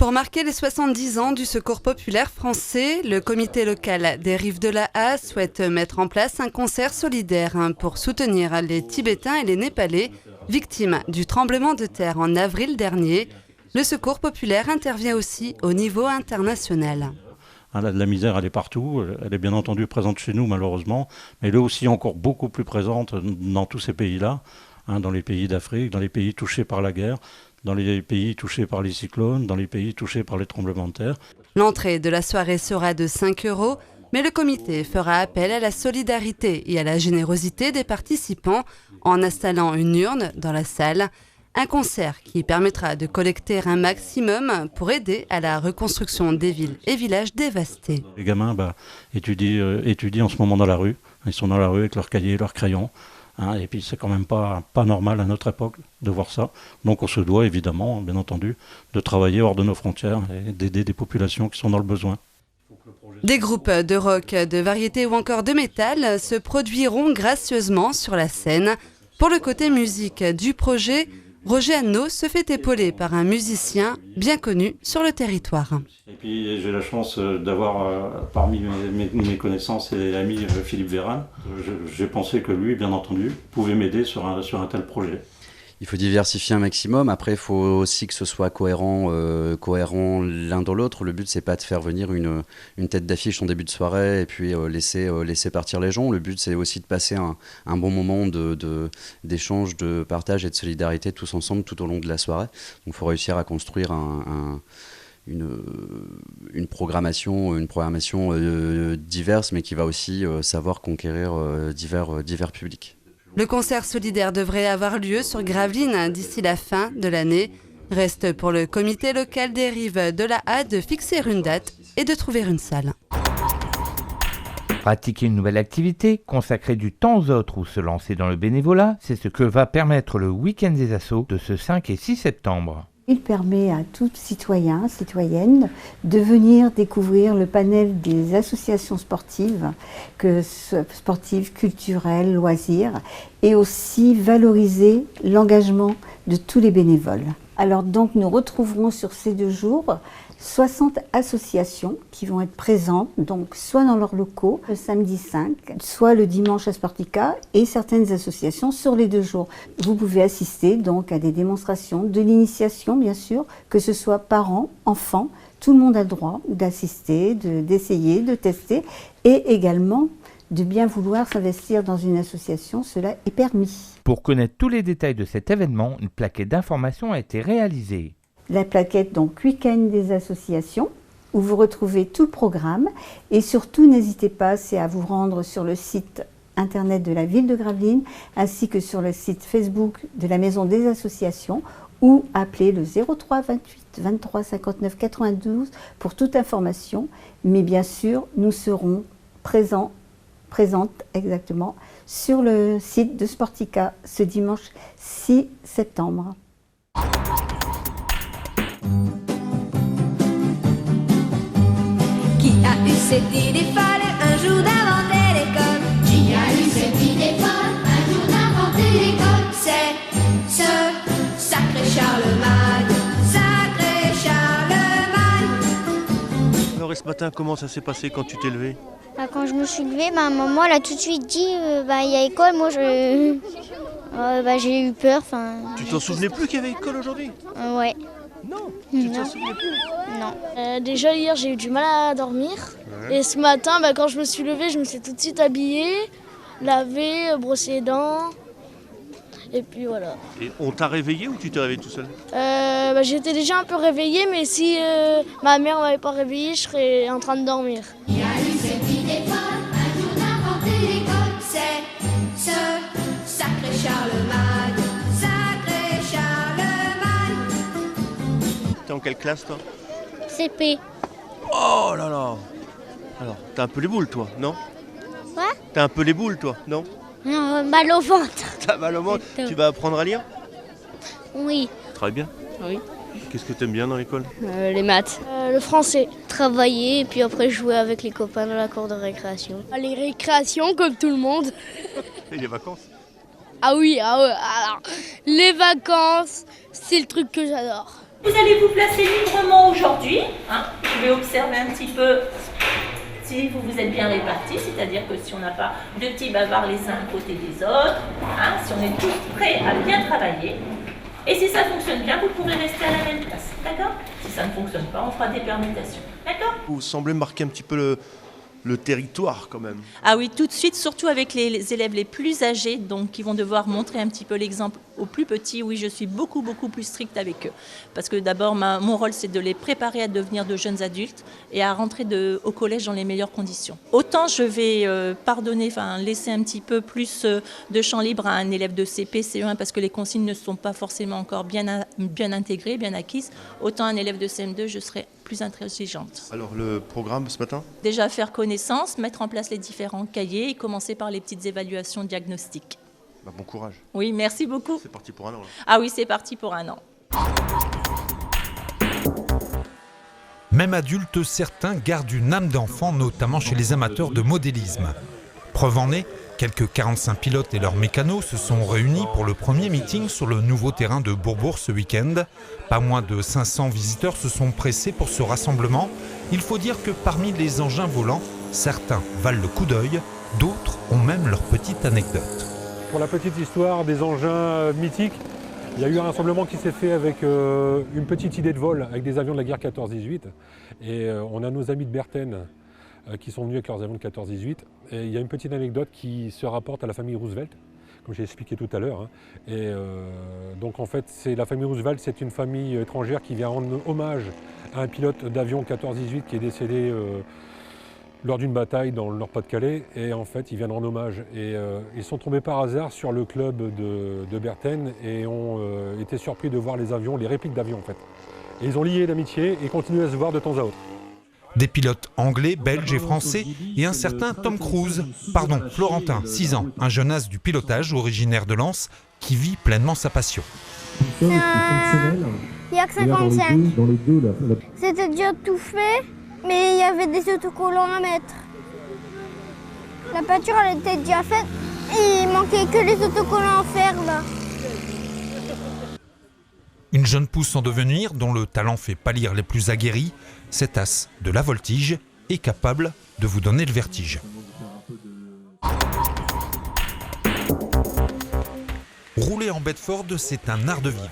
Pour marquer les 70 ans du Secours populaire français, le comité local des Rives de la Haye souhaite mettre en place un concert solidaire pour soutenir les Tibétains et les Népalais victimes du tremblement de terre en avril dernier. Le Secours populaire intervient aussi au niveau international. La misère, elle est partout, elle est bien entendu présente chez nous malheureusement, mais elle est aussi encore beaucoup plus présente dans tous ces pays-là, dans les pays d'Afrique, dans les pays touchés par la guerre, dans les pays touchés par les cyclones, dans les pays touchés par les tremblements de terre. L'entrée de la soirée sera de 5 €, mais le comité fera appel à la solidarité et à la générosité des participants en installant une urne dans la salle. Un concert qui permettra de collecter un maximum pour aider à la reconstruction des villes et villages dévastés. Les gamins étudient en ce moment dans la rue. Ils sont dans la rue avec leurs cahiers, leurs crayons. Et puis c'est quand même pas normal à notre époque de voir ça. Donc on se doit évidemment, bien entendu, de travailler hors de nos frontières et d'aider des populations qui sont dans le besoin. Des groupes de rock, de variété ou encore de métal se produiront gracieusement sur la scène. Pour le côté musique du projet, Roger Hanneau se fait épauler par un musicien bien connu sur le territoire. Et puis j'ai la chance d'avoir parmi mes connaissances et amis Philippe Véran. J'ai pensé que lui, bien entendu, pouvait m'aider sur un tel projet. Il faut diversifier un maximum. Après, il faut aussi que ce soit cohérent l'un dans l'autre. Le but, c'est pas de faire venir une tête d'affiche en début de soirée et puis laisser partir les gens. Le but, c'est aussi de passer un bon moment d'échange, de partage et de solidarité tous ensemble tout au long de la soirée. Donc, il faut réussir à construire une programmation diverse, mais qui va aussi savoir conquérir divers publics. Le concert solidaire devrait avoir lieu sur Gravelines d'ici la fin de l'année. Reste pour le comité local des Rives de la Haye de fixer une date et de trouver une salle. Pratiquer une nouvelle activité, consacrer du temps aux autres ou se lancer dans le bénévolat, c'est ce que va permettre le week-end des assos de ce 5 et 6 septembre. Il permet à tout citoyen, citoyenne, de venir découvrir le panel des associations sportives, culturelles, loisirs, et aussi valoriser l'engagement de tous les bénévoles. Alors donc nous retrouverons sur ces 2 jours 60 associations qui vont être présentes, donc soit dans leurs locaux le samedi 5, soit le dimanche à Sportica, et certaines associations sur les 2 jours. Vous pouvez assister donc à des démonstrations de l'initiation, bien sûr, que ce soit parents, enfants, tout le monde a le droit d'assister, d'essayer, de tester, et également de bien vouloir s'investir dans une association, cela est permis. Pour connaître tous les détails de cet événement, une plaquette d'information a été réalisée. La plaquette donc week-end des associations, où vous retrouvez tout le programme, et surtout n'hésitez pas à vous rendre sur le site internet de la ville de Gravelines, ainsi que sur le site Facebook de la Maison des associations, ou appeler le 03 28 23 59 92 pour toute information. Mais bien sûr, nous serons présentes exactement sur le site de Sportica ce dimanche 6 septembre. Qui a eu cette idée folle un jour d'inventer l'école? Qui a eu cette idée folle un jour d'inventer l'école? C'est ce sacré Charlemagne, sacré Charlemagne. Alors et ce matin, comment ça s'est passé quand tu t'es levé? Quand je me suis levée, maman elle a tout de suite dit il y a école. Moi j'ai eu peur. Tu t'en souvenais plus qu'il y avait école aujourd'hui? Ouais. Non, tu t'en souvenais plus? Non. Déjà hier j'ai eu du mal à dormir. Ouais. Et ce matin quand je me suis levée, je me suis tout de suite habillée, lavée, brossé les dents. Et puis voilà. Et on t'a réveillé ou tu t'es réveillé tout seul? J'étais déjà un peu réveillée, mais si ma mère ne m'avait pas réveillée, je serais en train de dormir. Il y a eu cette idée folle un jour d'inventer l'école. C'est ce sacré Charlemagne, sacré Charlemagne. T'es en quelle classe toi? CP. Oh là là. Alors, t'as un peu les boules toi, non? Quoi? T'as un peu les boules toi, non? Non, mal au ventre. T'as mal au ventre? Tu vas apprendre à lire? Oui. Très bien. Oui. Qu'est-ce que t'aimes bien dans l'école? Les maths. Le français. Travailler et puis après jouer avec les copains dans la cour de récréation. Les récréations comme tout le monde. Et les vacances? Ah oui, alors les vacances, c'est le truc que j'adore. Vous allez vous placer librement aujourd'hui. Je vais observer un petit peu si vous vous êtes bien répartis, c'est-à-dire que si on n'a pas de petits bavards les uns à côté des autres, si on est tous prêts à bien travailler. Et si ça fonctionne bien, vous pourrez rester à la même place, d'accord? Si ça ne fonctionne pas, on fera des permutations, d'accord? Vous semblez marquer un petit peu le territoire quand même. Ah oui, tout de suite, surtout avec les élèves les plus âgés, donc qui vont devoir montrer un petit peu l'exemple aux plus petits. Oui, je suis beaucoup plus stricte avec eux. Parce que d'abord, mon rôle, c'est de les préparer à devenir de jeunes adultes et à rentrer au collège dans les meilleures conditions. Autant je vais laisser un petit peu plus de champ libre à un élève de CP, CE1, parce que les consignes ne sont pas forcément encore bien intégrées, bien acquises. Autant un élève de CM2, je serai plus intransigeante. Alors le programme ce matin? Déjà faire connaissance, mettre en place les différents cahiers et commencer par les petites évaluations diagnostiques. Bon courage. Oui, merci beaucoup. C'est parti pour un an. Là. Ah oui, c'est parti pour un an. Même adultes, certains gardent une âme d'enfant, notamment chez les amateurs de modélisme. Preuve en est, quelques 45 pilotes et leurs mécanos se sont réunis pour le premier meeting sur le nouveau terrain de Bourbourg ce week-end. Pas moins de 500 visiteurs se sont pressés pour ce rassemblement. Il faut dire que parmi les engins volants, certains valent le coup d'œil, d'autres ont même leur petite anecdote. Pour la petite histoire des engins mythiques, il y a eu un rassemblement qui s'est fait avec une petite idée de vol avec des avions de la guerre 14-18. Et on a nos amis de Berthen qui sont venus avec leurs avions de 14-18. Et il y a une petite anecdote qui se rapporte à la famille Roosevelt, comme j'ai expliqué tout à l'heure. Et donc en fait, la famille Roosevelt, c'est une famille étrangère qui vient rendre hommage à un pilote d'avion 14-18 qui est décédé lors d'une bataille dans le Nord-Pas-de-Calais. Et en fait, ils viennent rendre hommage. Et ils sont tombés par hasard sur le club de Berthen et ont été surpris de voir les avions, les répliques d'avions en fait. Et ils ont lié d'amitié et continuent à se voir de temps à autre. Des pilotes anglais, belges et français et un certain Tom Cruise, Florentin, 6 ans, un jeune as du pilotage originaire de Lens qui vit pleinement sa passion. Il n'y a que 55. C'était déjà tout fait, mais il y avait des autocollants à mettre. La peinture elle était déjà faite et il manquait que les autocollants à faire là. Une jeune pousse en devenir dont le talent fait pâlir les plus aguerris, cet as de la voltige est capable de vous donner le vertige. Rouler en Bedford, c'est un art de vivre.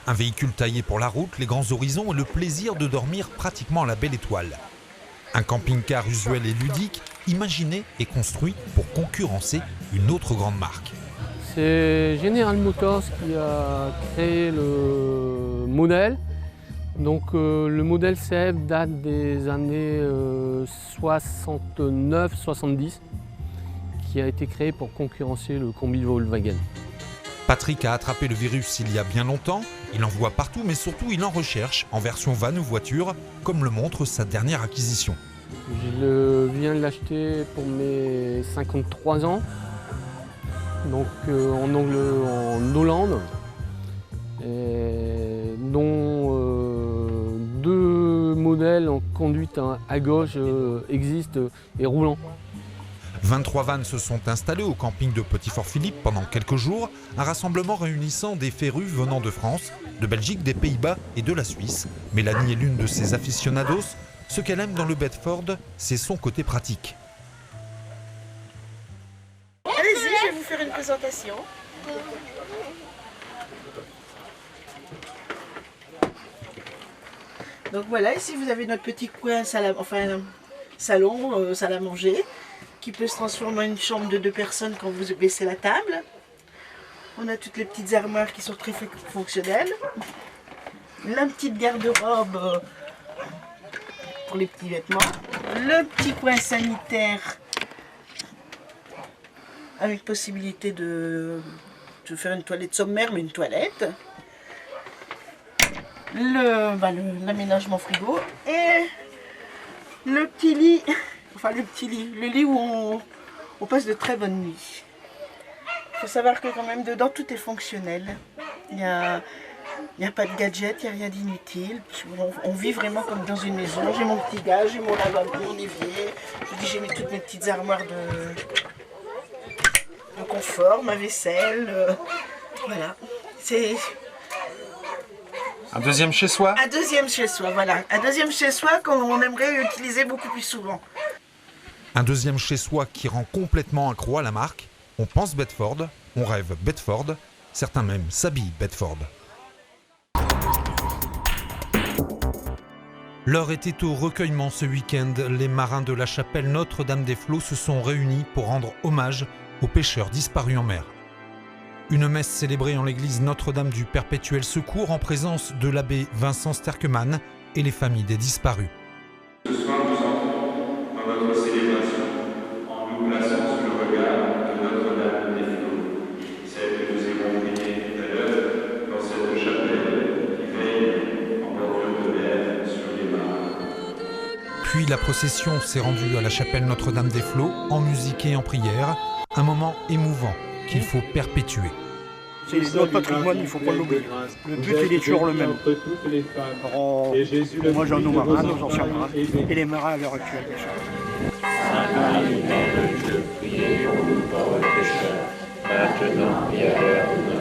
Un véhicule taillé pour la route, les grands horizons et le plaisir de dormir pratiquement à la belle étoile. Un camping-car usuel et ludique, imaginé et construit pour concurrencer une autre grande marque. C'est General Motors qui a créé le modèle. Donc le modèle CF date des années 69-70, qui a été créé pour concurrencer le combi Volkswagen. Patrick a attrapé le virus il y a bien longtemps, il en voit partout mais surtout il en recherche en version van ou voiture, comme le montre sa dernière acquisition. Je viens de l'acheter pour mes 53 ans, donc en Hollande, dont 2 modèles en conduite à gauche existent et roulants. 23 vannes se sont installées au camping de Petit-Fort-Philippe pendant quelques jours, un rassemblement réunissant des férus venant de France, de Belgique, des Pays-Bas et de la Suisse. Mélanie est l'une de ses aficionados. Ce qu'elle aime dans le Bedford, c'est son côté pratique. Allez-y, je vais vous faire une présentation. Donc voilà, ici vous avez notre petit coin salon, salle à manger, qui peut se transformer en une chambre de 2 personnes quand vous baissez la table. On a toutes les petites armoires qui sont très fonctionnelles. La petite garde-robe pour les petits vêtements. Le petit coin sanitaire avec possibilité de faire une toilette sommaire, mais une toilette. L'aménagement frigo et le petit lit, le lit où on passe de très bonnes nuits. Il faut savoir que quand même dedans tout est fonctionnel. Il n'y a pas de gadget, il n'y a rien d'inutile. On vit vraiment comme dans une maison. J'ai mon petit gaz, j'ai mon lavabo, mon évier. J'ai mis toutes mes petites armoires de confort, ma vaisselle. Voilà. Un deuxième chez soi? Un deuxième chez soi, voilà. Un deuxième chez soi qu'on aimerait utiliser beaucoup plus souvent. Un deuxième chez soi qui rend complètement accro à la marque. On pense Bedford, on rêve Bedford, certains même s'habillent Bedford. L'heure était au recueillement ce week-end. Les marins de la chapelle Notre-Dame-des-Flots se sont réunis pour rendre hommage aux pêcheurs disparus en mer. Une messe célébrée en l'église Notre-Dame du Perpétuel Secours en présence de l'abbé Vincent Sterkemann et les familles des disparus. Ce soir, nous entrons dans notre célébration en nous plaçant sous le regard de Notre-Dame-des-Flots, celle que nous avons priée tout à l'heure dans cette chapelle qui veille en bordure de mer sur les mares. Puis la procession s'est rendue à la chapelle Notre-Dame-des-Flots en musique et en prière, un moment émouvant qu'il faut perpétuer. C'est notre patrimoine, il ne faut pas l'oublier. Le but, il est toujours le même. Pour hommage à nos marins, nos anciens marins, et les marins à l'heure actuelle. Saint Marie, Mère de Dieu, priez pour nous pauvres pécheurs, maintenant et à l'heure de notre